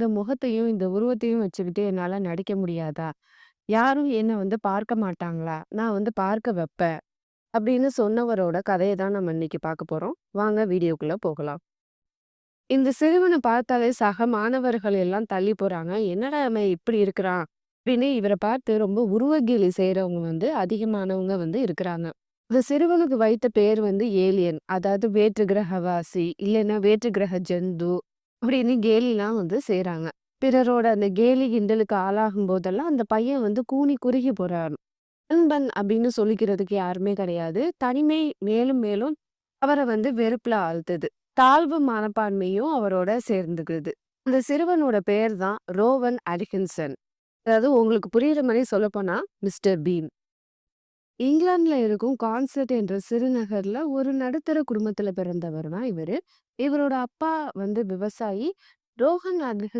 இந்த முகத்தையும், இந்த உருவத்தையும் வச்சுக்கிட்டு என்னால நடிக்க முடியாதா? யாரும் என்ன வந்து பார்க்க மாட்டாங்களா? நான் வந்து பார்க்க வைப்பேன். அப்படின்னு சொன்னவரோட கதைய தான் நம்ம இன்னைக்கு பார்க்க போறோம். வாங்க வீடியோக்குள்ள போகலாம். இந்த சிறுவன பார்த்தாலே சக மாணவர்கள் எல்லாம் தள்ளி போறாங்க. "என்னடா இவன் இப்படி இருக்கிறான்?" அப்படின்னு இவர பார்த்து ரொம்ப உருவகேலி செய்றவங்க வந்து அதிகமானவங்க வந்து இருக்கிறாங்க. இந்த சிறுவனுக்கு வைத்த பேர் வந்து ஏலியன். அதாவது வேற்று கிரகவாசி, இல்லைன்னா வேற்று கிரக ஜந்து அப்படின்னு கேலிலாம் வந்து செய்றாங்க. பிறரோட அந்த கேலி கிண்டலுக்கு ஆளாகும் போதெல்லாம் அந்த பையன் வந்து கூனி குறுகி போறான். நண்பன் அப்படின்னு சொல்லிக்கிறதுக்கு யாருமே கிடையாது. தனிமை மேலும் மேலும் அவர வந்து வெறுப்புல ஆழ்த்துது. தாழ்வு மனப்பான்மையும் அவரோட சேர்ந்துக்குது. இந்த சிறுவனோட பெயர் தான் ரோவன் அட்கின்சன். அதாவது உங்களுக்கு புரியிற மாரி சொல்லப்போனா மிஸ்டர் பீன். இங்கிலாந்துல இருக்கும் கான்செர்ட் என்ற சிறுநகர்ல ஒரு நடுத்தர குடும்பத்துல பிறந்தவர் தான் இவரு. இவரோட அப்பா வந்து விவசாயி. ரோஹன் அட்கின்சன்